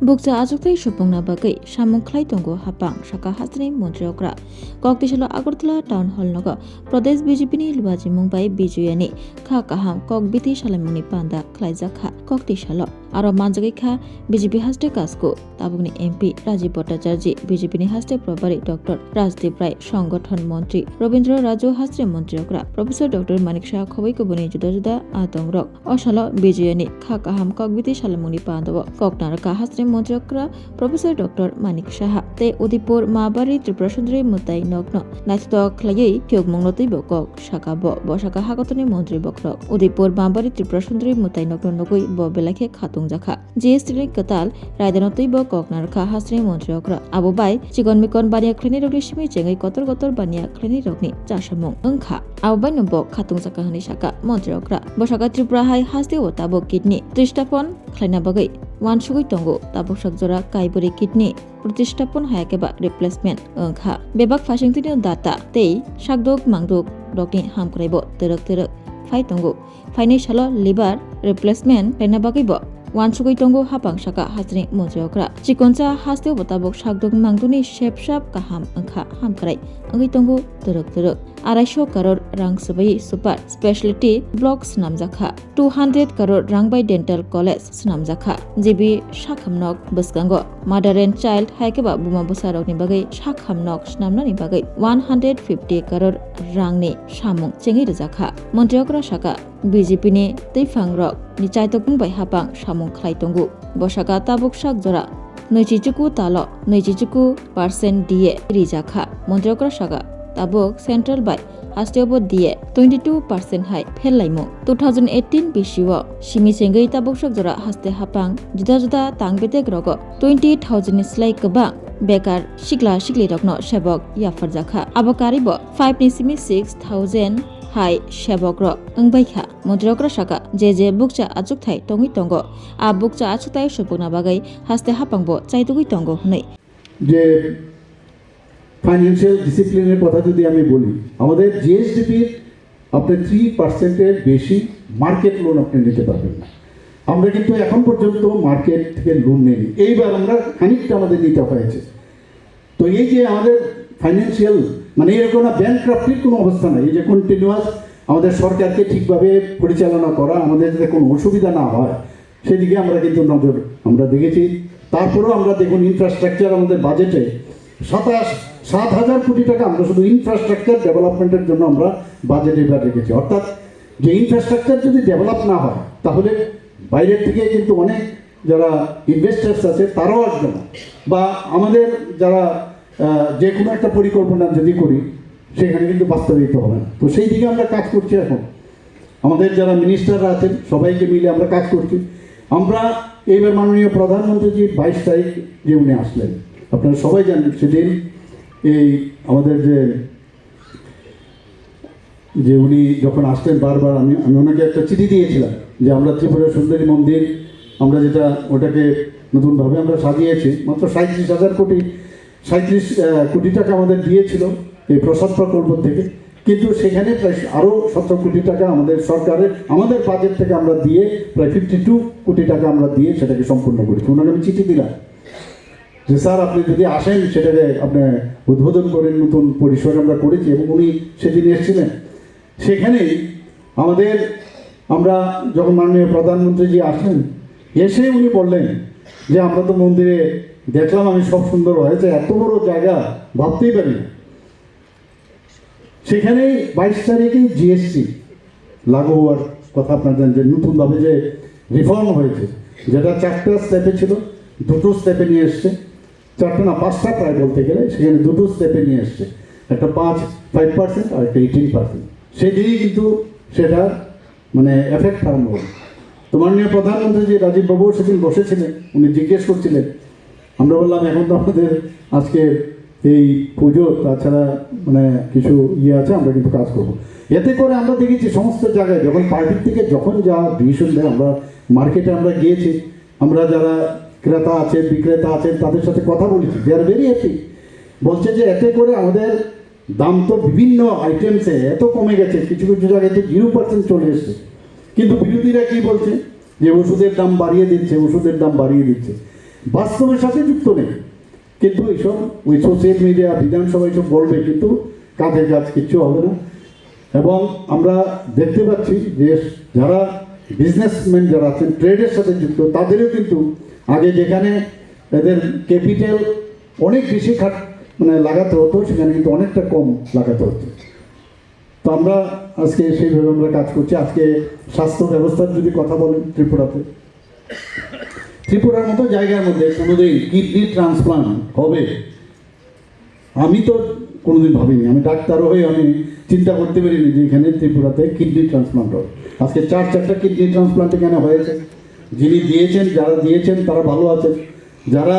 Bukja ajuktai supungna bagai samung khlai tongo hapang saka hasni montriokra koktisalo Agartala town hall nogo Pradesh BJP ni luaji mumbai bijuyani kha kaham kok biti salamuni panda khlaijak kha koktisalo aro manjagi kha BJP haste kasko tabugni MP Rajiv Bhattacharya BJP ni haste probari Dr. Rajdeep Rai সংগঠন মন্ত্রী Rabindra Raju হাস্ত্রে মন্ত্রীকরা professor doctor মানিক শাহ খবৈকো বনি জুদা জুদা আতংরক অসালো বিজয়নি খা কাহাম ককবিতি সালামুনি পান্দব ককনার কা হাস্ত্রে মন্ত্রীকরা professor doctor মানিক শাহ তে উদিপুর মাবারি ত্রিপুরা সুন্দরী মুতাই নগ্ন নাচিত খ্লাইই ফিয়ক মংলতৈ বকক শাকাব বসাকা হাগতনি মন্ত্রী বক্রক উদিপুর মাবারি ত্রিপুরা সুন্দরী মুতাই নগ্ন নগৈ ববেলাখে খাতুং জাখা জিএসটি কাতাল রায়দানতৈ বকনার কা হাস্ত্রে মন্ত্রীকরা আবু বাই চিকন মিকন বানিয়া খ্লেনি রগি সিমি চেঙ্গৈ কতর কতর বানিয়া খ্লেনি রগনি চাসামং ওংখা আবু বাই নম্বক খাতুং জাকা হনি শাকা মন্ত্রীকরা বসাকা ত্রিপুরা হাই হাস্তে ও তাবো কিডনি প্রতিষ্ঠাপন খ্লাইনা বাগৈ ওয়ানসুগৈ তঙ্গো তাবো সকজরা কাইবরি কিডনি প্রতিষ্ঠাপন হায়াকেবা রিপ্লেসমেন্ট ওংখা বেবাক ফাসিংতিনি দাতা তেই সাকদক মাংদক রগনি হামক্রাইব তেরক তেরক ফাই তঙ্গো ফাইনি সালো লিভার রিপ্লেসমেন্ট খ্লাইনা বাগৈব ওয়ানসুগৈ তঙ্গো হাপাং শাকা হাস্ত্রি মন্ত্রীকরা চিকনচা হাস্তে বতাবক সাকদক মাংদুনি শেপসাপ কাহাম ওংখা হামক্রাই ওংগৈ তঙ্গো তেরক তেরক 250 crore rang sabai super specialty blocks namjakha 200 crore rang by dental college snamjakha jibi shakhamnok buskango mother and child haikeba buma busarok ni bagai shakhamnok snamna ni bagai 150 crore rang ni samung chengi rejakha montriokra shaka BJP ni teifangrok ni chaitokung bai hapang samung khlaitongu bosaka tabuk sak jora noichichuku talo noichichuku % DA rijakha montriokra shaka tabuk central by hasteobo die 22% hai phellaimo 2018 bisiwo simi chengai tabuk sakjora haste hapang juda juda tangbetek rogo 20000 ni slai kaba bekar sikla sikli rokno sebok yafar jakha abokaribo 5 ni simi 6000 hai sebok rok engbaikha montrokra saka je bukcha achukthai tongi tongo a bukcha achukthai supuna bagai haste hapangbo chaitugui tongo hunai যে financial ডিসিপ্লিনের কথা যদি আমি বলি আমাদের জিএসডিপির আপনি 3%-এর বেশি market loan আপনি নিতে পারবেন না আমরা কিন্তু এখন পর্যন্ত মার্কেট থেকে লোন নেই এইবার আমরা খানিকটা আমাদের নিতে হয়েছে তো এই যে আমাদের ফাইন্যান্সিয়াল মানে এরকম ব্যাংকক্রাফটির কোনো অবস্থা নাই এই যে কন্টিনিউয়াস আমাদের সরকারকে ঠিকভাবে পরিচালনা করা আমাদের যাতে কোনো অসুবিধা না হয় সেদিকে আমরা কিন্তু নজর আমরা দেখেছি তারপরেও আমরা দেখুন ইনফ্রাস্ট্রাকচার আমাদের বাজেটে 7,000 কোটি টাকা আমরা শুধু ইনফ্রাস্ট্রাকচার ডেভেলপমেন্টের জন্য আমরা বাজেটে এবার রেখেছি অর্থাৎ যে ইনফ্রাস্ট্রাকচার যদি ডেভেলপ না হয় তাহলে বাইরের থেকে কিন্তু অনেক যারা ইনভেস্টার্স আছে তারাও আসবে না বা আমাদের যারা যে কোনো একটা পরিকল্পনা যদি করি সেখানে কিন্তু বাস্তবায়িত হবে না তো সেই দিকে আমরা কাজ করছি এখন আমাদের যারা মিনিস্টাররা আছেন সবাইকে মিলে আমরা কাজ করছি আমরা এইবার মাননীয় প্রধানমন্ত্রী 22 তারিখ যে উনি আসলেন আপনারা সবাই জানেন সেদিন এই আমাদের যে উনি যখন আসতেন বারবার আমি ওনাকে একটা চিঠি দিয়েছিলাম যে আমরা ত্রিপুরা সুন্দরী মন্দির আমরা যেটা ওটাকে নতুনভাবে আমরা সাজিয়েছি মাত্র 37 কোটি টাকা আমাদের দিয়েছিল এই প্রসাদ প্রকল্প থেকে কিন্তু সেখানে প্রায় আরও 17 কোটি টাকা আমাদের সরকারের আমাদের বাজেট থেকে আমরা দিয়ে প্রায় 52 কোটি টাকা আমরা দিয়ে সেটাকে সম্পূর্ণ করেছি ওনাকে আমি চিঠি দিলাম যে স্যার আপনি যদি আসেন সেটাকে আপনি উদ্বোধন করেন নতুন পরিসর আমরা করেছি এবং উনি সেদিন এসেছিলেন সেখানেই আমরা যখন মাননীয় প্রধানমন্ত্রীজি আসলেন এসে উনি বললেন যে আমরা তো মন্দিরে দেখলাম আমি সব সুন্দর হয়েছে এত বড় জায়গা ভাবতেই পারি সেখানেই 22 তারিখেই জিএসটি লাগু হওয়ার কথা আপনার জানেন যে নতুনভাবে যে রিফর্ম হয়েছে যেটা 4টা স্টেপে ছিল 2টো স্টেপে নিয়ে এসছে 4টা না 5টা প্রায় বলতে গেলে সেখানে 2টো স্টেপে নিয়ে এসছে একটা 5% আর একটা 18% সেদিনই কিন্তু সেটা মানে এফেক্ট আরম্ভ হল তো মাননীয় প্রধানমন্ত্রী যে রাজীব বাবু সেদিন বসেছিলেন উনি জিজ্ঞেস করছিলেন আমরা বললাম এখন তো আমাদের আজকে এই পুজো তাছাড়া মানে কিছু আছে আমরা কিন্তু কাজ করবো এতে করে আমরা দেখেছি সমস্ত জায়গায় যখন পার্টির থেকে যখন যা ডিসিশন দেয় আমরা মার্কেটে আমরা গিয়েছি আমরা যারা ক্রেতা আছেন বিক্রেতা আছেন তাদের সাথে কথা বলেছি দে আর ভেরি হ্যাপি বলছে যে এতে করে আমাদের দাম তো বিভিন্ন আইটেমসে এত কমে গেছে কিছু কিছু জায়গায় তো 0% চলে এসছে কিন্তু বিরোধীরা কি বলছে যে ওষুধের দাম বাড়িয়ে দিচ্ছে বাস্তবের সাথে যুক্ত নেই। কিন্তু এইসব ওই সোশ্যাল মিডিয়া বিধানসভা এইসব বলবে, কিন্তু কাজের কাজ কিচ্ছু হবে না। এবং আমরা দেখতে পাচ্ছি যে যারা বিজনেসম্যান যারা আছেন, ট্রেডের সাথে যুক্ত, তাদেরও কিন্তু আগে যেখানে এদের ক্যাপিটাল অনেক বেশি লাগাতে হতো, সেখানে কিন্তু অনেকটা কম লাগাতে হতো। তো আমরা আজকে সেইভাবে আমরা কাজ করছি। আজকে স্বাস্থ্য ব্যবস্থার যদি কথা বলেন, ত্রিপুরার মতো জায়গার মধ্যে কোনোদিন কিডনি ট্রান্সপ্লান্ট হবে আমি তো কোনোদিন ভাবিনি। আমি ডাক্তার হয়ে আমি চিন্তা করতে পারিনি যে এখানে ত্রিপুরাতে কিডনি ট্রান্সপ্লান্ট হবে। আজকে 4-4টা কিডনি ট্রান্সপ্লান্ট এখানে হয়েছে। যিনি দিয়েছেন, যারা দিয়েছেন তারা ভালো আছেন, যারা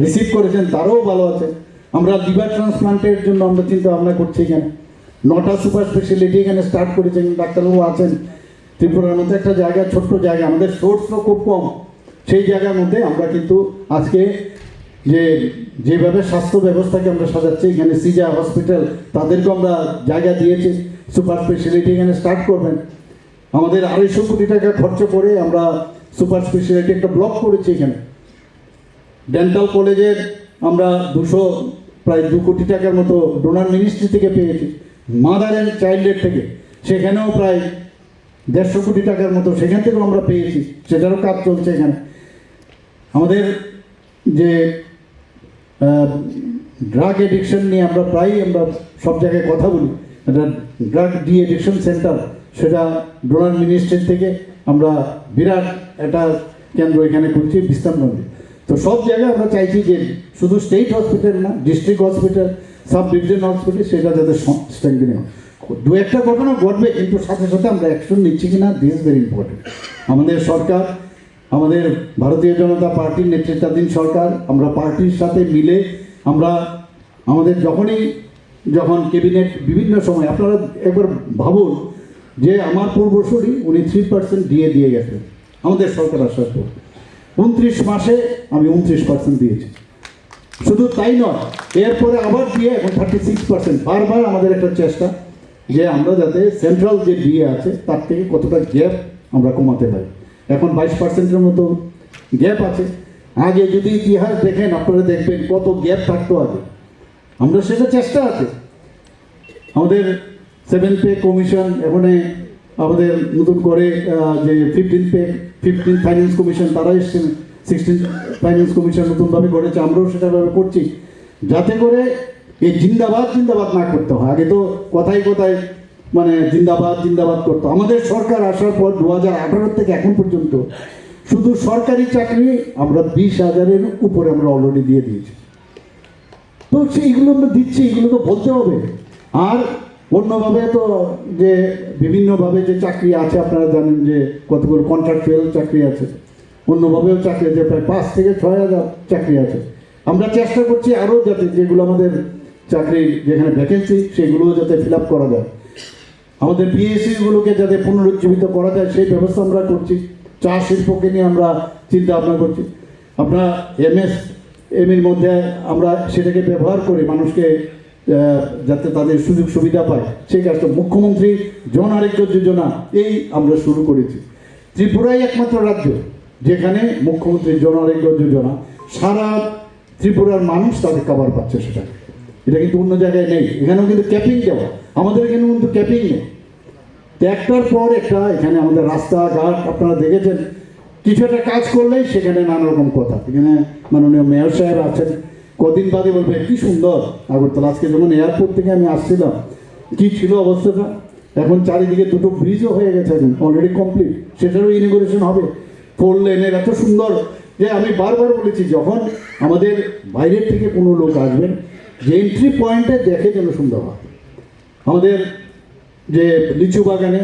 রিসিভ করেছেন তারাও ভালো আছে। আমরা লিভার ট্রান্সপ্লান্টের জন্য আমরা চিন্তা ভাবনা করছি। এখানে 9টা সুপার স্পেশালিটি এখানে স্টার্ট করেছেন, ডাক্তারবাবু আছেন। ত্রিপুরার মধ্যে একটা জায়গা, ছোট্ট জায়গা, আমাদের সোর্সও খুব কম, সেই জায়গার মধ্যে আমরা কিন্তু আজকে যেভাবে স্বাস্থ্য ব্যবস্থাকে আমরা সাজাচ্ছি, এখানে সিজা হসপিটাল তাদেরকেও আমরা জায়গা দিয়েছি, সুপার স্পেশালিটি এখানে স্টার্ট করবেন। আমাদের 250 কোটি টাকা খরচ করে আমরা সুপার স্পেশালিটি একটা ব্লক করেছি এখানে। ডেন্টাল কলেজের আমরা প্রায় 2 কোটি টাকার মতো ডোনার মিনিস্ট্রি থেকে পেয়েছি। মাদার অ্যান্ড চাইল্ডের থেকে সেখানেও প্রায় 150 কোটি টাকার মতো সেখান থেকেও আমরা পেয়েছি, সেটারও কাজ চলছে এখানে। আমাদের যে ড্রাগ এডিকশন নিয়ে আমরা সব জায়গায় কথা বলি, একটা ড্রাগ ডি এডিকশন সেন্টার, সেটা ডোনার মিনিস্ট্রি থেকে আমরা বিরাট একটা কেন্দ্র এখানে করছি বিশ্রামগঞ্জে। তো সব জায়গায় আমরা চাইছি যে শুধু স্টেট হসপিটাল না, district hospital, sub division hospital, সেটা যাতে স্ট্রেংথেনিং হয়। 2-একটা ঘটনা ঘটবে, কিন্তু সাথে সাথে আমরা অ্যাকশন নিচ্ছি কিনা, দিস ইজ ভেরি ইম্পর্টেন্ট। আমাদের সরকার, আমাদের ভারতীয় জনতা পার্টির নেতৃত্বাধীন সরকার, আমরা পার্টির সাথে মিলে আমরা আমাদের যখন ক্যাবিনেট বিভিন্ন সময়, আপনারা একবার ভাবুন যে আমার পূর্বসূরি উনি 3% দিয়ে গেছেন আমাদের সরকার আসার পর। 29 মাসে আমি 29% দিয়েছি। শুধু তাই নয়, এরপরে আবার দিয়ে এখন 36%। বারবার আমাদের একটা চেষ্টা যে আমরা যাতে সেন্ট্রাল যে ডিএ আছে তার থেকে কতটা গ্যাপ আমরা কমাতে পারি। এখন 22%-এর মতো গ্যাপ আছে। আগে যদি ইতিহাস দেখেন, আপনারা দেখবেন কত গ্যাপ থাকতো আগে। আমরা সেটা চেষ্টা আছে। আমাদের 7th পে কমিশন, এখন আমাদের নতুন করে যে 15th ফাইন্যান্স কমিশন তারা এসছেন, 16th ফাইন্যান্স কমিশন নতুনভাবে গড়েছে, আমরাও সেটাভাবে করছি, যাতে করে এই জিন্দাবাদ না করতে হয়। আগে তো কথায় জিন্দাবাদ করতো। আমাদের সরকার আসার পর 2018 থেকে এখন পর্যন্ত শুধু সরকারি চাকরি আমরা 20,000-এর উপরে আমরা অলরেডি দিয়ে দিয়েছি। তো সেইগুলো আমরা দিচ্ছি, এগুলো তো বলতে হবে। আর অন্যভাবে তো যে বিভিন্নভাবে যে চাকরি আছে, আপনারা জানেন যে কতগুলো কন্ট্রাকচুয়াল চাকরি আছে, অন্যভাবেও চাকরি আছে, প্রায় 5 থেকে 6,000 চাকরি আছে। আমরা চেষ্টা করছি আরও যাতে যেগুলো আমাদের চাকরি যেখানে ভ্যাকেন্সি, সেগুলোও যাতে ফিল আপ করা যায়। আমাদের পিএসসিগুলোকে যাতে পুনরুজ্জীবিত করা যায় সেই ব্যবস্থা আমরা করছি। চা শিল্পকে নিয়ে আমরা চিন্তা ভাবনা করছি। আপনারা এমএসএমইর মধ্যে আমরা সেটাকে ব্যবহার করি, মানুষকে যাতে তাদের সুযোগ সুবিধা পায়, সেই কাজটা মুখ্যমন্ত্রী জন আরোগ্য যোজনা এই আমরা শুরু করেছি। ত্রিপুরাই একমাত্র রাজ্য যেখানে মুখ্যমন্ত্রী জন আরোগ্য যোজনা সারা ত্রিপুরার মানুষ তাদের কভার পাচ্ছে। এটা কিন্তু অন্য জায়গায় নেই। এখানেও কিন্তু ক্যাপিং দেওয়া, আমাদের এখানে কিন্তু ক্যাপিং নেই। একটার পর একটা এখানে আমাদের রাস্তাঘাট আপনারা দেখেছেন, কিছু একটা কাজ করলেই সেখানে নানা রকম কথা। এখানে মাননীয় মেয়র সাহেব আছেন, কদিন বাদে বলবে কি সুন্দর আগরতলা। আজকে যখন এয়ারপোর্ট থেকে আমি আসছিলাম, কি ছিল অবস্থাটা। এখন চারিদিকে 2টো ব্রিজও হয়ে গেছে, অলরেডি কমপ্লিট, সেটারও ইনোগ্রেশন হবে। 4 লেনের এত সুন্দর যে আমি বারবার বলেছি, যখন আমাদের বাইরের থেকে কোনো লোক আসবেন, যে এন্ট্রি পয়েন্টে দেখে যেন সুন্দর হয়। আমাদের যে লিচু বাগানে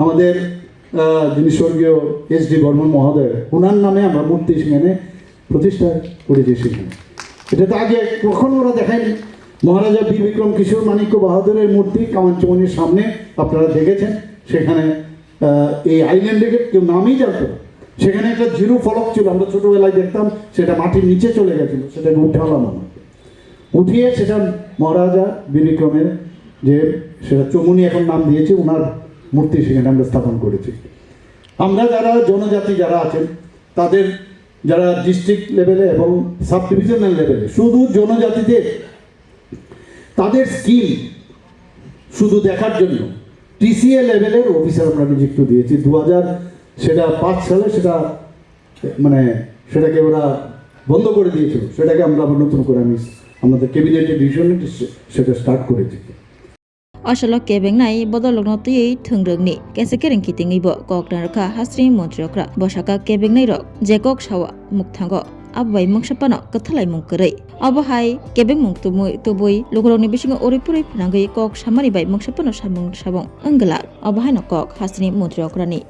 আমাদের যিনি স্বর্গীয় এস.ডি. বর্মন মহোদয়, ওনার নামে আমরা মূর্তি সেখানে প্রতিষ্ঠা করেছি। সেখানে এটা তো আগে কখনো ওরা দেখায়নি। মহারাজা বীর বিক্রম কিশোর মাণিক্য বাহাদুরের মূর্তি কামানচমনির সামনে আপনারা দেখেছেন। সেখানে এই আইল্যান্ডে কেউ নামই জানতো না। সেখানে একটা জিরো ফলক ছিল, আমরা ছোটোবেলায় দেখতাম, সেটা মাটির নিচে চলে গেছিলো, সেটাকে উঠালাম আমরা। উঠিয়ে সেটা মহারাজা বীর বিক্রমের যে সেটা চমুনি এখন নাম দিয়েছে, ওনার মূর্তি সেখানে আমরা স্থাপন করেছি। আমরা যারা জনজাতি যারা আছেন তাদের যারা ডিস্ট্রিক্ট লেভেলে এবং সাব ডিভিশনাল লেভেলে শুধু জনজাতিদের তাদের স্কিল শুধু দেখার জন্য টিসিএ লেভেলের অফিসার আমরা নিযুক্ত দিয়েছি 2005 সালে সেটা মানে সেটাকে ওরা বন্ধ করে দিয়েছিল, সেটাকে আমরা আবার নতুন করে আমাদের ক্যাবিনেটের ডিসিশনে সেটা স্টার্ট করেছি। আসলে কেবেংনাই বদলগ্ন তুই থংরংনি কেসে কেরেং কিতিংইবো ককনারখা হাস্রি মন্ত্রকরা বসাকা কেবেংনাই রক যে কক সাওয়া মুখথাঙ্গ আববাই মুংসাপানো কথালাই মুংকरै অবহাই কেবেং মুং তুবুই লুগরংনি বিসিং ওরিপুरै ফনাঙ্গै কক সামারি বাই মুংসাপানো সামুং সাবং अंगला অবহাই ন কক হাস্রি মন্ত্রকরানি